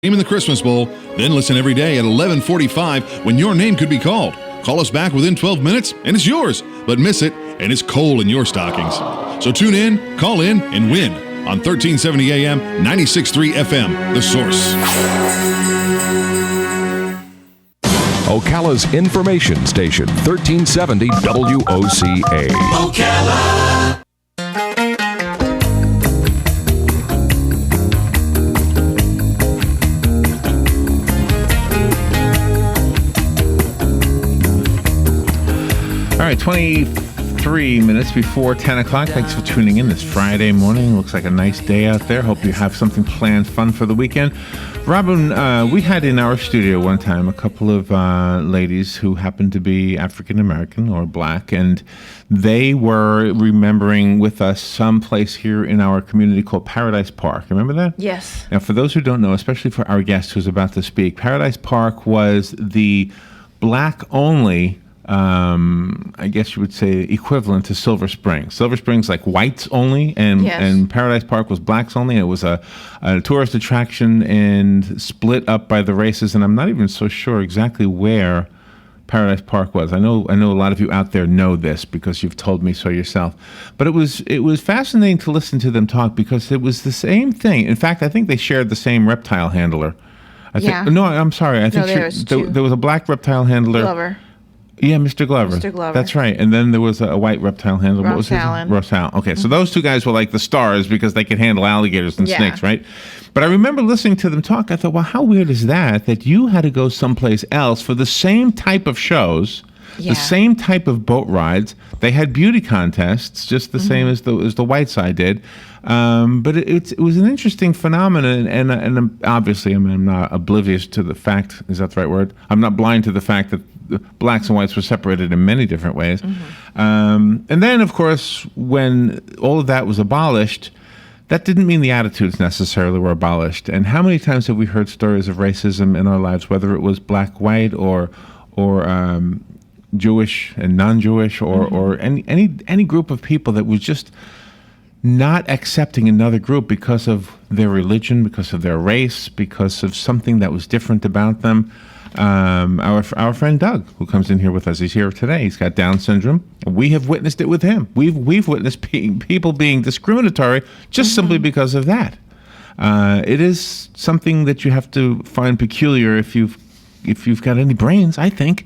Name in the Christmas Bowl, then listen every day at 11:45 when your name could be called. Call us back within 12 minutes and it's yours, but miss it and it's coal in your stockings. So tune in, call in, and win on 1370 AM, 96.3 FM, The Source. Ocala's information station, 1370 WOCA. Ocala. All right, 23 minutes before 10 o'clock. Thanks for tuning in this Friday morning. Looks like a nice day out there. Hope you have something planned fun for the weekend. Robin, we had in our studio one time a couple of ladies who happened to be African-American or black, and they were remembering with us some place here in our community called Paradise Park. Remember that? Yes. Now, for those who don't know, especially for our guest who's about to speak, Paradise Park was the black-only I guess you would say equivalent to Silver Springs. Silver Springs like whites only, and Paradise Park was blacks only. It was a tourist attraction and split up by the races. And I'm not even so sure exactly where Paradise Park was. I know a lot of you out there know this because you've told me so yourself. But it was fascinating to listen to them talk because it was the same thing. In fact, I think they shared the same reptile handler. No, I'm sorry. I think there was a black reptile handler. Glover. Yeah, Mr. Glover. Mr. Glover. That's right. And then there was a white reptile handler. What was his name? Ross Allen. Okay, so those two guys were like the stars because they could handle alligators and snakes, right? But I remember listening to them talk. I thought, well, how weird is that you had to go someplace else for the same type of shows, the same type of boat rides. They had beauty contests, just the same as the white side did. But it was an interesting phenomenon, and obviously, I'm not oblivious to the fact. Is that the right word? I'm not blind to the fact that the blacks and whites were separated in many different ways. And then, of course, when all of that was abolished, that didn't mean the attitudes necessarily were abolished. And how many times have we heard stories of racism in our lives, whether it was black, white, or Jewish and non-Jewish, or any group of people that was just not accepting another group because of their religion, because of their race, because of something that was different about them. Our friend Doug, who comes in here with us, he's here today. He's got Down syndrome. We have witnessed it with him. We've witnessed people being discriminatory just simply because of that. It is something that you have to find peculiar if you've got any brains, I think.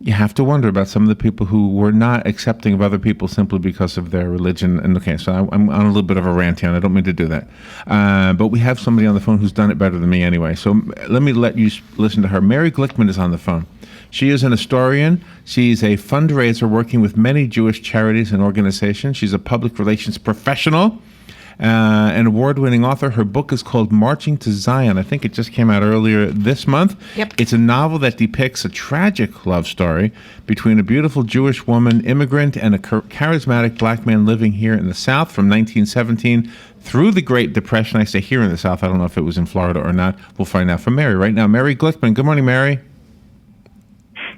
You have to wonder about some of the people who were not accepting of other people simply because of their religion. And okay, so I'm on a little bit of a rant here, and I don't mean to do that. But we have somebody on the phone who's done it better than me anyway. So let me let you listen to her. Mary Glickman is on the phone. She is an historian. She's a fundraiser working with many Jewish charities and organizations. She's a public relations professional. An award-winning author. Her book is called Marching to Zion. I think it just came out earlier this month. Yep. It's a novel that depicts a tragic love story between a beautiful Jewish woman, immigrant, and a charismatic black man living here in the South from 1917 through the Great Depression. I say here in the South. I don't know if it was in Florida or not. We'll find out from Mary right now. Mary Glickman. Good morning, Mary.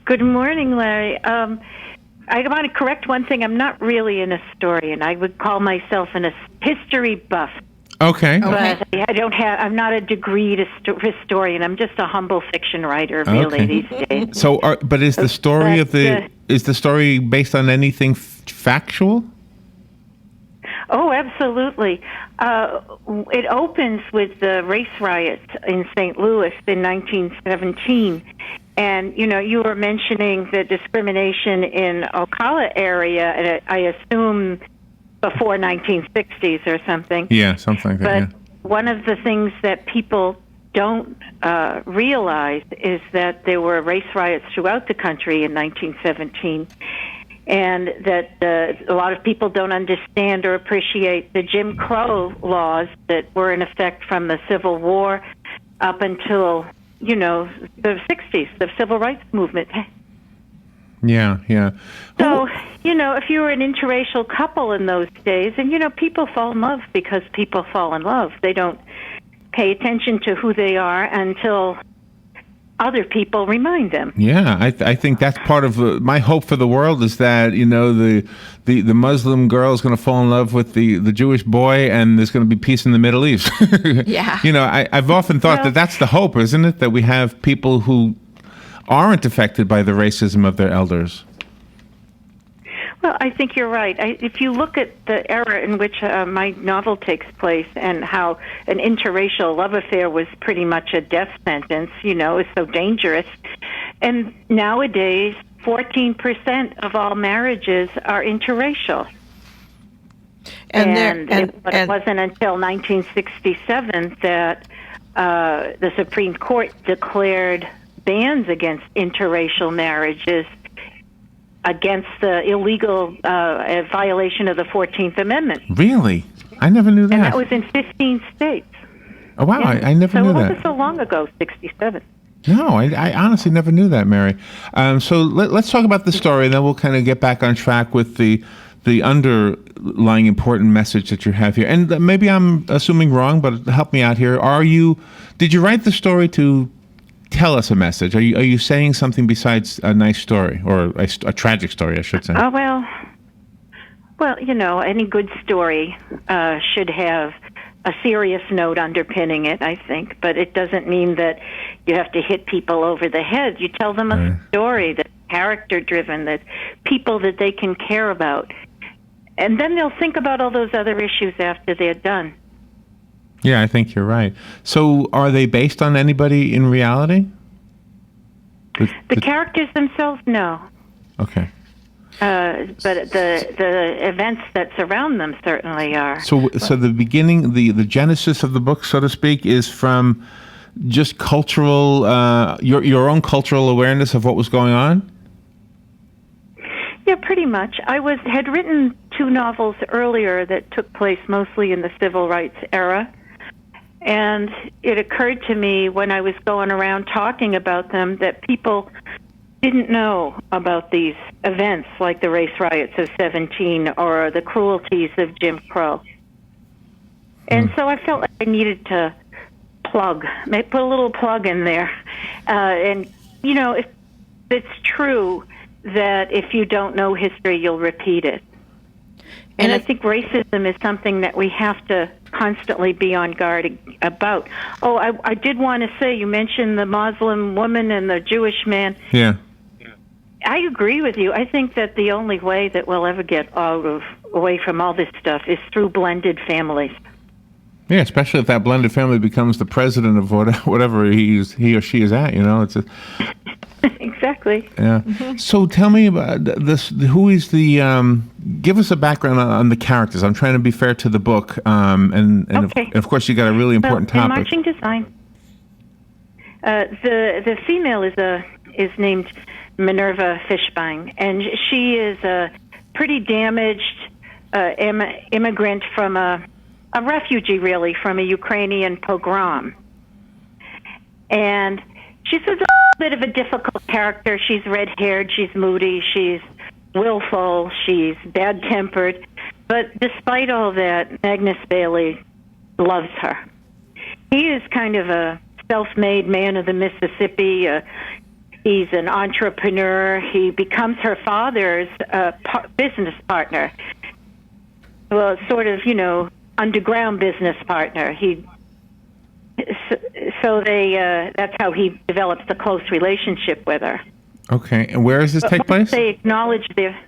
Good morning, Larry. I want to correct one thing. I'm not really an historian. I would call myself a history buff. Okay. But I'm not a degreed historian. I'm just a humble fiction writer, really, these days. So, but is the story is the story based on anything factual? Oh, absolutely. It opens with the race riots in St. Louis in 1917. And, you were mentioning the discrimination in Ocala area, and I assume before 1960s or something. Yeah, something like that, But one of the things that people don't realize is that there were race riots throughout the country in 1917, and that a lot of people don't understand or appreciate the Jim Crow laws that were in effect from the Civil War up until the 60s, the Civil Rights Movement. Yeah. So, if you were an interracial couple in those days, and, people fall in love because people fall in love. They don't pay attention to who they are until other people remind them. Yeah, I think that's part of my hope for the world is that, the Muslim girl is going to fall in love with the Jewish boy, and there's going to be peace in the Middle East. Yeah. I've often thought that that's the hope, isn't it? That we have people who aren't affected by the racism of their elders. Well, I think you're right. If you look at the era in which my novel takes place and how an interracial love affair was pretty much a death sentence, is so dangerous. And nowadays, 14% of all marriages are interracial. But it wasn't until 1967 that the Supreme Court declared bans against interracial marriages against the illegal violation of the 14th Amendment. Really? I never knew that. And that was in 15 states. Oh, wow. Yeah. I never knew that. So it wasn't so long ago, 67. No, I honestly never knew that, Mary. So let's talk about the story, and then we'll kind of get back on track with the underlying important message that you have here. And maybe I'm assuming wrong, but help me out here. Did you write the story to tell us a message? Are you saying something besides a nice story, or a tragic story, I should say? Oh, well, any good story should have a serious note underpinning it, I think. But it doesn't mean that you have to hit people over the head. You tell them a story that's character-driven, that people that they can care about. And then they'll think about all those other issues after they're done. Yeah, I think you're right. So are they based on anybody in reality? The characters themselves, no. Okay. But the events that surround them certainly are. So the beginning, the genesis of the book, so to speak, is from just cultural, your own cultural awareness of what was going on? Yeah, pretty much. I had written 2 novels earlier that took place mostly in the civil rights era. And it occurred to me when I was going around talking about them that people didn't know about these events like the race riots of 17 or the cruelties of Jim Crow. And so I felt like I needed to put a little plug in there. It's true that if you don't know history, you'll repeat it. And I think racism is something that we have to constantly be on guard about. Oh, I did want to say, you mentioned the Muslim woman and the Jewish man. Yeah. I agree with you. I think that the only way that we'll ever get away from all this stuff is through blended families. Yeah, especially if that blended family becomes the president of whatever he or she is at. It's a... Exactly. Yeah. Mm-hmm. So tell me about this. Who is the? Give us a background on the characters. I'm trying to be fair to the book, and okay. Of course you got a really important topic. In marching design, the female is named Minerva Fishbein, and she is a pretty damaged immigrant from a refugee, really, from a Ukrainian pogrom, and she's a bit of a difficult character. She's red-haired, she's moody, she's willful, she's bad-tempered. But despite all that, Magnus Bailey loves her. He is kind of a self-made man of the Mississippi. He's an entrepreneur. He becomes her father's business partner. Well, sort of, underground business partner. That's how he develops the close relationship with her. Okay, and where does this take place? They acknowledge their...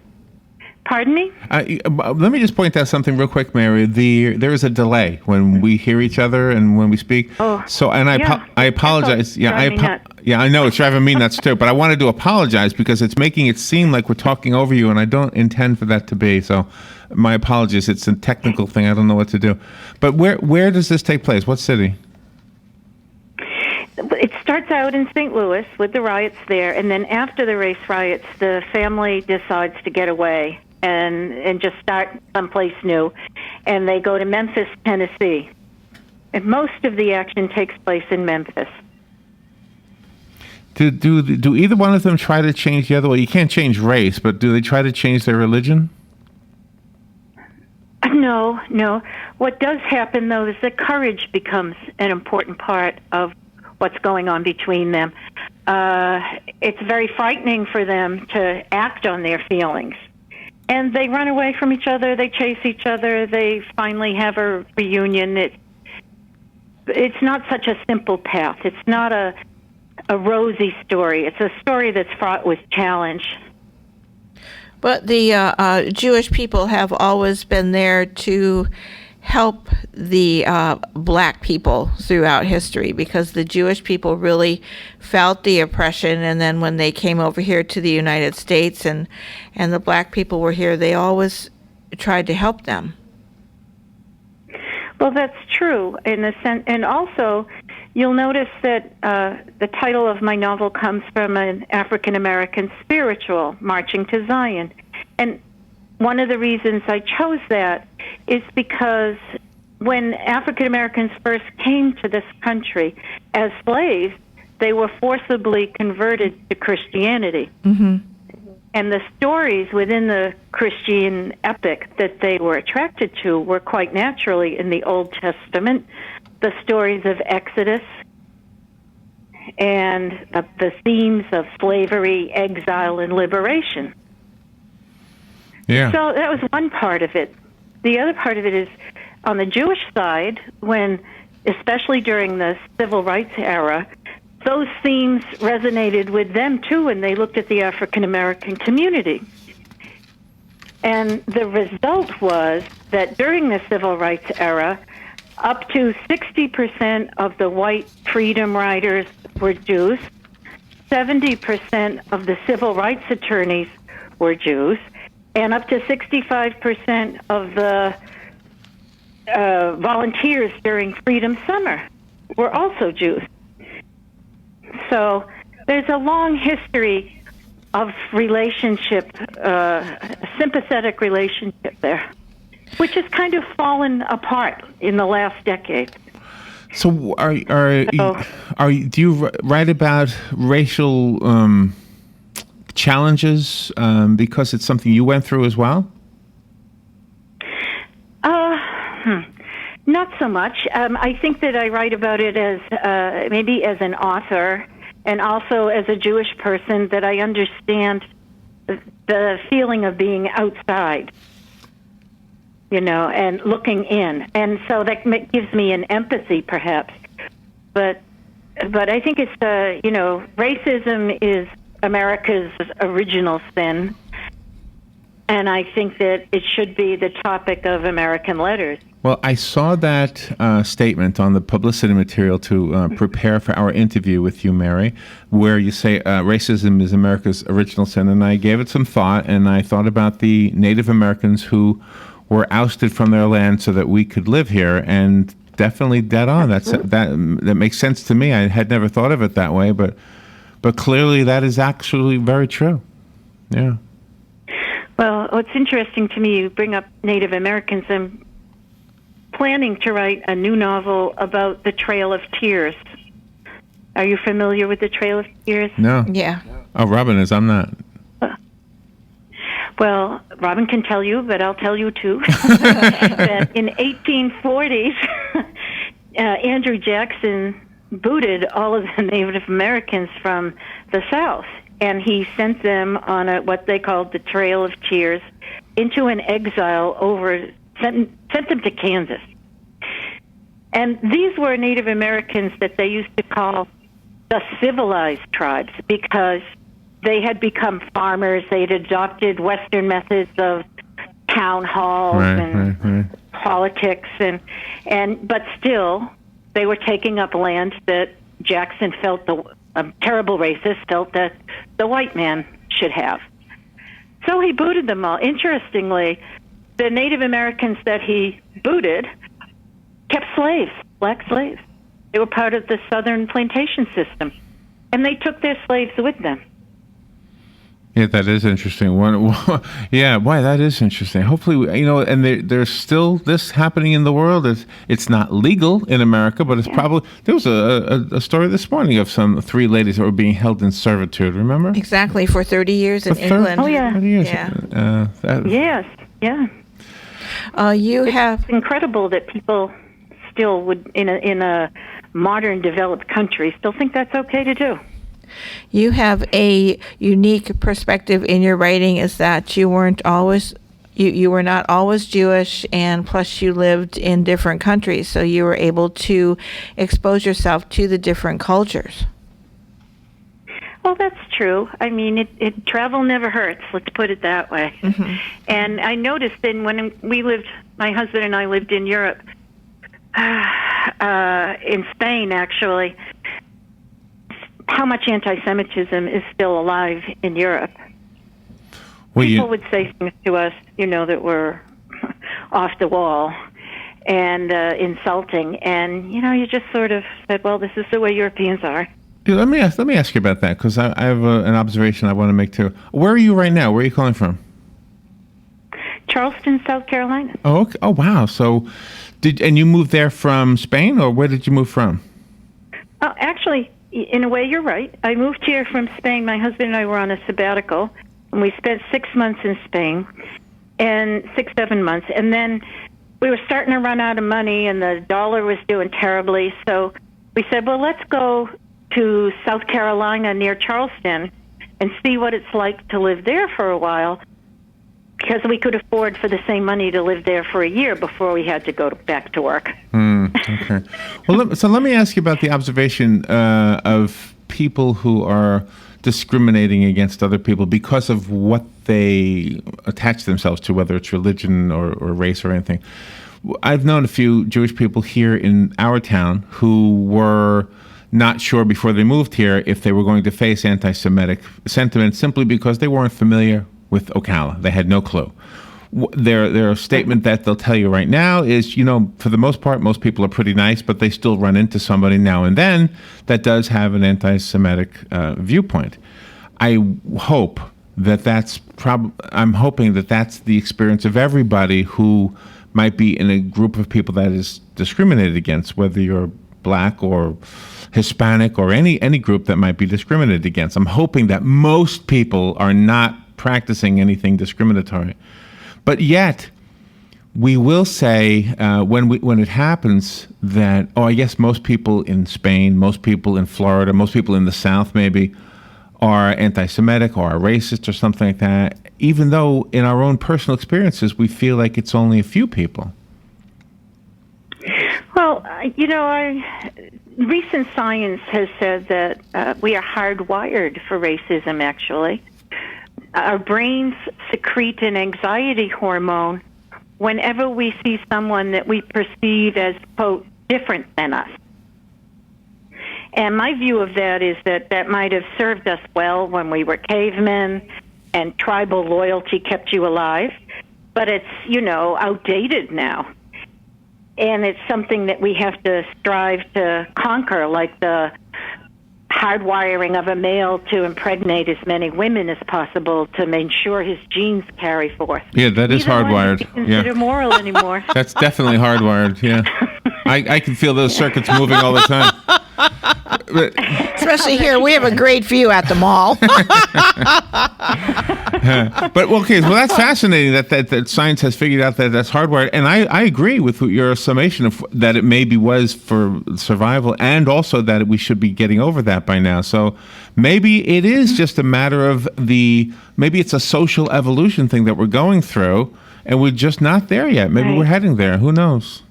Pardon me? Let me just point out something real quick, Mary. There is a delay when we hear each other and when we speak. Oh, so, and I apologize. Yeah, I know it's driving me nuts too. But I wanted to apologize because it's making it seem like we're talking over you, and I don't intend for that to be. So, my apologies. It's a technical thing. I don't know what to do. But where does this take place? What city? It starts out in St. Louis with the riots there, and then after the race riots, the family decides to get away and just start someplace new, and they go to Memphis, Tennessee. And most of the action takes place in Memphis. Do either one of them try to change the other? Well, you can't change race, but do they try to change their religion? No. What does happen, though, is that courage becomes an important part of what's going on between them. it's very frightening for them to act on their feelings. And they run away from each other, they chase each other, they finally have a reunion. It's not such a simple path. It's not a rosy story. It's a story that's fraught with challenge. But the Jewish people have always been there to help the black people throughout history, because the Jewish people really felt the oppression, and then when they came over here to the United States and the black people were here, they always tried to help them. Well, that's true in the sense, and also you'll notice that the title of my novel comes from an African American spiritual, Marching to Zion. And one of the reasons I chose that is because when African Americans first came to this country as slaves, they were forcibly converted to Christianity. Mm-hmm. And the stories within the Christian epic that they were attracted to were quite naturally in the Old Testament, the stories of Exodus and the themes of slavery, exile, and liberation. Yeah. So that was one part of it. The other part of it is on the Jewish side, when, especially during the civil rights era, those themes resonated with them too, and they looked at the African American community. And the result was that during the civil rights era, up to 60% of the white freedom riders were Jews, 70% of the civil rights attorneys were Jews, and up to 65% of the volunteers during Freedom Summer were also Jews. So there's a long history of relationship, sympathetic relationship there, which has kind of fallen apart in the last decade. So do you write about racial challenges because it's something you went through as well? Not so much. I think that I write about it as maybe as an author and also as a Jewish person, that I understand the feeling of being outside, and looking in. And so that gives me an empathy, perhaps. But I think it's, racism is America's original sin. And I think that it should be the topic of American letters. Well, I saw that statement on the publicity material to prepare for our interview with you, Mary, where you say racism is America's original sin, and I gave it some thought, and I thought about the Native Americans who were ousted from their land so that we could live here, and definitely dead on. That makes sense to me. I had never thought of it that way, but clearly that is actually very true. Yeah. Well, what's interesting to me, you bring up Native Americans. I'm planning to write a new novel about the Trail of Tears. Are you familiar with the Trail of Tears? No. Yeah. Oh, Robin is. I'm not. Well, Robin can tell you, but I'll tell you too. That in 1840s, Andrew Jackson booted all of the Native Americans from the South. And he sent them on what they called the Trail of Tears into an exile sent them to Kansas. And these were Native Americans that they used to call the civilized tribes because they had become farmers. They had adopted Western methods of town halls and politics, but still they were taking up land that Jackson felt a terrible racist felt that the white man should have. So he booted them all. Interestingly, the Native Americans that he booted kept slaves, black slaves. They were part of the Southern plantation system, and they took their slaves with them. Yeah, that is interesting. Yeah, boy, that is interesting. Hopefully, and there's still this happening in the world. It's not legal in America, but it's probably. There was a story this morning of some 3 ladies that were being held in servitude. Remember? Exactly, for 30 years in England. Oh yeah. 30 years. Yeah. Yes. Yeah. It's incredible that people still would in a modern developed country still think that's okay to do. You have a unique perspective in your writing, is that you weren't always, you were not always Jewish, and plus you lived in different countries, so you were able to expose yourself to the different cultures. Well, that's true. I mean, travel never hurts, let's put it that way. Mm-hmm. And I noticed then when my husband and I lived in Europe, in Spain actually, how much anti-Semitism is still alive in Europe. Well, People would say things to us, that were off the wall and insulting, and you just sort of said, "Well, this is the way Europeans are." Yeah, let me ask you about that, because I have an observation I want to make too. Where are you right now? Where are you calling from? Charleston, South Carolina. Oh, okay. Oh, wow. So, and you moved there from Spain, or where did you move from? Actually, in a way, you're right. I moved here from Spain. My husband and I were on a sabbatical, and we spent 6 months in Spain, and 7 months, and then we were starting to run out of money, and the dollar was doing terribly. So we said, "Well, let's go to South Carolina near Charleston and see what it's like to live there for a while," because we could afford for the same money to live there for a year before we had to go back to work. Okay. Well, so let me ask you about the observation of people who are discriminating against other people because of what they attach themselves to, whether it's religion or race or anything. I've known a few Jewish people here in our town who were not sure before they moved here if they were going to face anti-Semitic sentiment simply because they weren't familiar with Ocala. They had no clue. Their statement that they'll tell you right now is, for the most part, most people are pretty nice, but they still run into somebody now and then that does have an anti-Semitic viewpoint. I'm hoping that that's the experience of everybody who might be in a group of people that is discriminated against, whether you're Black or Hispanic or any group that might be discriminated against. I'm hoping that most people are not practicing anything discriminatory. But yet, we will say when it happens that, I guess most people in Spain, most people in Florida, most people in the South maybe are anti-Semitic or are racist or something like that, even though in our own personal experiences we feel like it's only a few people. Well, recent science has said that we are hardwired for racism, actually. Our brains secrete an anxiety hormone whenever we see someone that we perceive as, quote, different than us. And my view of that is that might have served us well when we were cavemen and tribal loyalty kept you alive, but it's, outdated now. And it's something that we have to strive to conquer, like the hardwiring of a male to impregnate as many women as possible to make sure his genes carry forth. Yeah, that is hardwired. Neither one is considered moral anymore. That's definitely hardwired, yeah. I can feel those circuits moving all the time. Especially here, we have a great view at the mall. But okay, well, that's fascinating that science has figured out that that's hardwired, and I agree with your summation of that it maybe was for survival, and also that we should be getting over that by now. So maybe it is just a matter of maybe it's a social evolution thing that we're going through, and we're just not there yet. Maybe we're heading there. Who knows?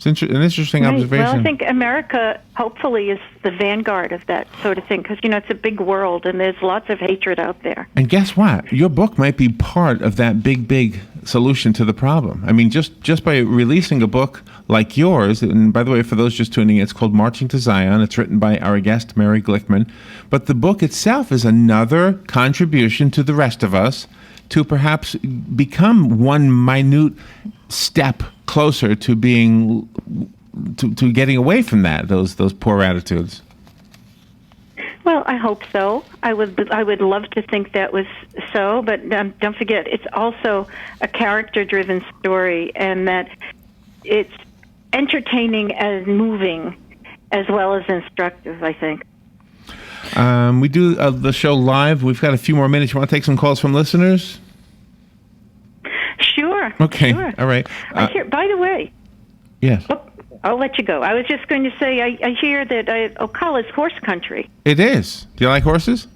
It's an interesting observation. Well, I think America, hopefully, is the vanguard of that sort of thing because, it's a big world and there's lots of hatred out there. And guess what? Your book might be part of that big solution to the problem. I mean, just by releasing a book like yours, and by the way, for those just tuning in, it's called Marching to Zion. It's written by our guest, Mary Glickman. But the book itself is another contribution to the rest of us to perhaps become one minute step closer to being to getting away from those poor attitudes. Well, I hope so. I would love to think that was so, but don't forget, it's also a character-driven story, and that it's entertaining and moving, as well as instructive, I think. We do the show live. We've got a few more minutes. You want to take some calls from listeners? Sure. Okay. Sure. All right. By the way. Yes. I'll let you go. I was just going to say, I hear that Ocala's horse country. It is. Do you like horses?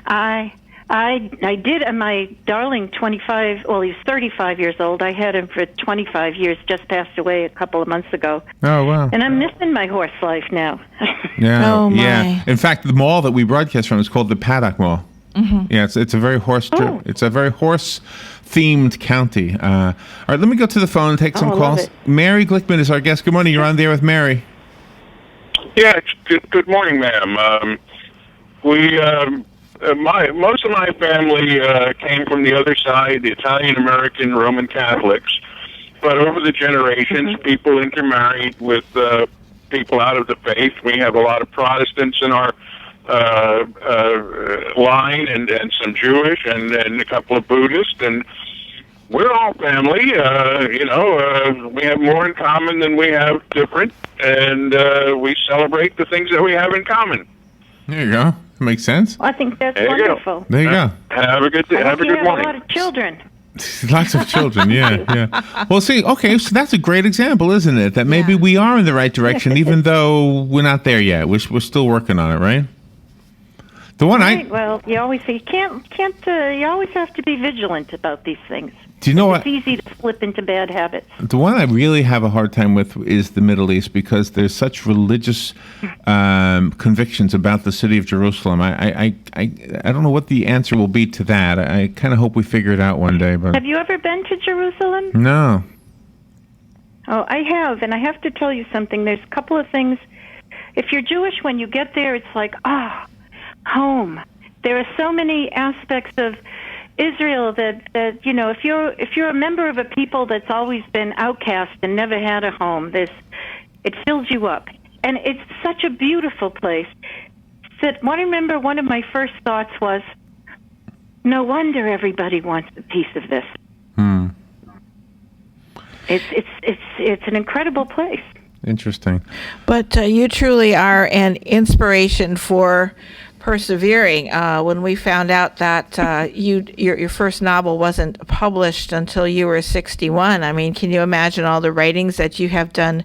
I did, and my darling, 25, well, he's 35 years old. I had him for 25 years, just passed away a couple of months ago. Oh, wow. And I'm missing my horse life now. Yeah. Oh, my. Yeah. In fact, the mall that we broadcast from is called the Paddock Mall. Mm-hmm. Yeah, it's a very horse-themed county. All right, let me go to the phone and take some I love calls. it. Mary Glickman is our guest. Good morning. You're on there with Mary. Yeah, good morning, ma'am. Most of my family came from the other side, the Italian-American Roman Catholics. But over the generations, people intermarried with people out of the faith. We have a lot of Protestants in our line, and some Jewish, and a couple of Buddhists, and we're all family. We have more in common than we have different, and we celebrate the things that we have in common. There you go. Makes sense. I think that's There you go. wonderful. There you go. Have a good I have a hope you good morning. a lot of children. Lots of children, yeah. Well, see, okay, so that's a great example, isn't it? That maybe we are in the right direction, even though we're not there yet. We're still working on it, right? The one Right. Well, you always say you can't. You always have to be vigilant about these things. Do you know what? It's easy to slip into bad habits. The one I really have a hard time with is the Middle East, because there's such religious convictions about the city of Jerusalem. I don't know what the answer will be to that. I kind of hope we figure it out one day. But Have you ever been to Jerusalem? no. Oh, I have, and I have to tell you something. There's a couple of things. If you're Jewish, when you get there, it's like, home. There are so many aspects of Israel that if you're a member of a people that's always been outcast and never had a home, it fills you up, and it's such a beautiful place. That I remember one of my first thoughts was, no wonder everybody wants a piece of this. It's an incredible place. Interesting. But you truly are an inspiration for persevering. When we found out that your first novel wasn't published until you were 61, I mean, can you imagine all the writings that you have done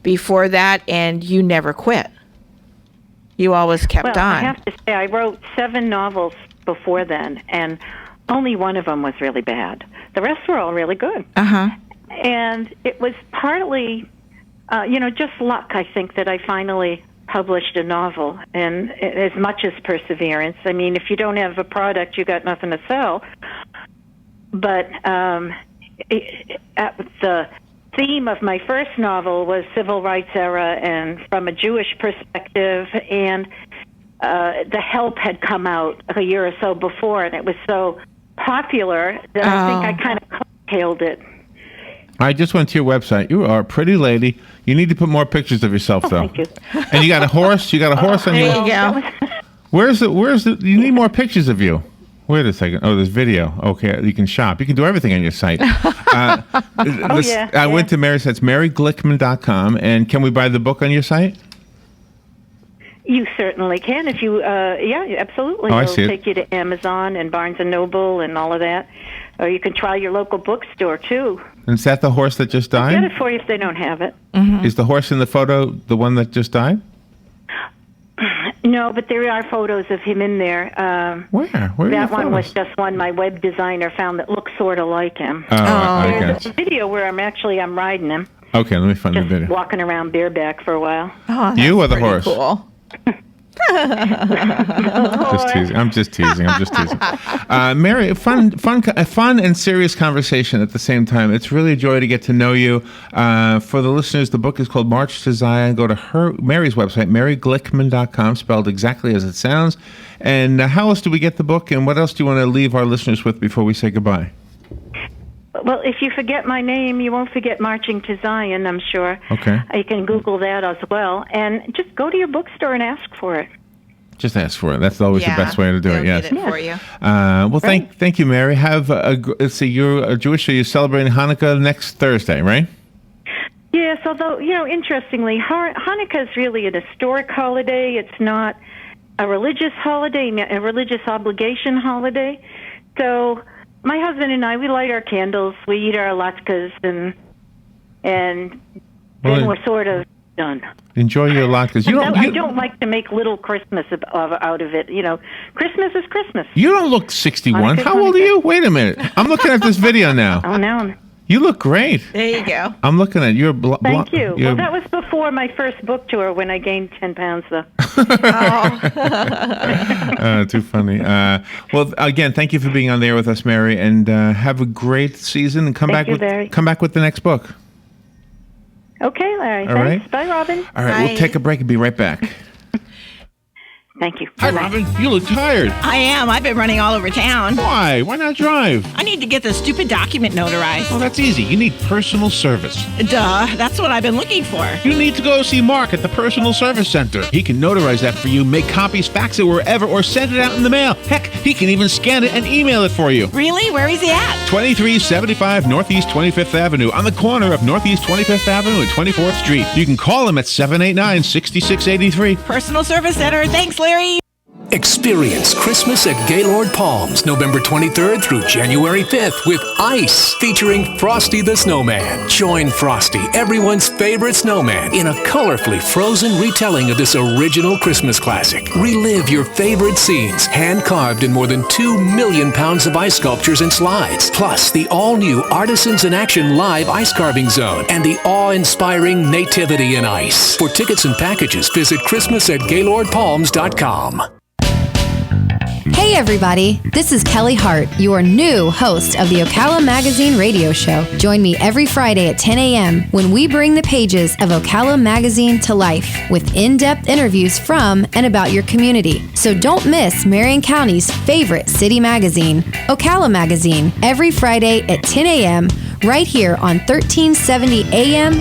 before that, and you never quit? You always kept on. I have to say, I wrote 7 novels before then, and only one of them was really bad. The rest were all really good. And it was partly, just luck, I think, that I finally published a novel, and as much as perseverance. I mean, if you don't have a product, you got nothing to sell. But the theme of my first novel was civil rights era and from a Jewish perspective, and The Help had come out a year or so before, and it was so popular that I think I kind of coattailed it. I just went to your website. You are a pretty lady. You need to put more pictures of yourself, though. Thank you. And you got a horse. You got a horse on There your. you go. Where's the? You need more pictures of you. Wait a second. Oh, there's video. Okay, you can shop. You can do everything on your site. I went to Mary's. That's maryglickman.com. And can we buy the book on your site? You certainly can. If you, absolutely. Oh, I It'll see it. take you to Amazon and Barnes & Noble and all of that. Or you can try your local bookstore, too. And is that the horse that just Get died? it for you if they don't have it. Is the horse in the photo the one that just died? No, but there are photos of him in there. Where? Where are That your one was photos? just one my web designer found that looks sort of like him. Oh, I There's got a video where I'm riding him, Okay, let me find the just video. walking around bareback for a while. Oh, You that's or the pretty horse? Cool. Just teasing. I'm just teasing. Mary, a fun and serious conversation at the same time. It's really a joy to get to know you. For the listeners, the book is called March to Zion. Go to Mary's website, maryglickman.com, spelled exactly as it sounds. And how else do we get the book? And what else do you want to leave our listeners with before we say goodbye? Well, if you forget my name, you won't forget Marching to Zion, I'm sure. Okay. You can Google that as well. And just go to your bookstore and ask for it. Just ask for it. That's always the best way to do it. they'll Yes. get it for you. Well, thank you, Mary. Have let's see. You're a Jewish, so you're celebrating Hanukkah next Thursday, right? Yes, although, interestingly, Hanukkah is really an historic holiday. It's not a religious holiday, a religious obligation holiday. So my husband and I, we light our candles, we eat our latkes, and Well, then we're sort of done. Enjoy your latkes. I don't like to make little Christmas out of it. Christmas is Christmas. You don't look 61. How old are you? Wait a minute. I'm looking at this video now. Oh, now you look great. There you go. I'm looking at your Thank you. Well, that was before my first book tour when I gained 10 pounds, though. Too funny. Well, again, thank you for being on there with us, Mary, and have a great season. And come back with the next book. Okay, Larry. All Thanks. right. Bye, Robin. All right, we'll take a break and be right back. Thank you. Hi, Robin. You look tired. I am. I've been running all over town. Why? Why not drive? I need to get this stupid document notarized. Well, that's easy. You need personal service. Duh, that's what I've been looking for. You need to go see Mark at the Personal Service Center. He can notarize that for you, make copies, fax it wherever, or send it out in the mail. Heck, he can even scan it and email it for you. Really? Where is he at? 2375 Northeast 25th Avenue, on the corner of Northeast 25th Avenue and 24th Street. You can call him at 789-6683. Personal Service Center. Thanks, Larry. Experience Christmas at Gaylord Palms, November 23rd through January 5th with Ice, featuring Frosty the Snowman. Join Frosty, everyone's favorite snowman, in a colorfully frozen retelling of this original Christmas classic. Relive your favorite scenes, hand-carved in more than 2 million pounds of ice sculptures and slides, plus the all-new Artisans in Action Live Ice Carving Zone and the awe-inspiring Nativity in Ice. For tickets and packages, visit christmas@gaylordpalms.com. Hey everybody, this is Kelly Hart, your new host of the Ocala Magazine radio show. Join me every Friday at 10 a.m. when we bring the pages of Ocala Magazine to life with in-depth interviews from and about your community. So don't miss Marion County's favorite city magazine, Ocala Magazine, every Friday at 10 a.m. right here on 1370 a.m.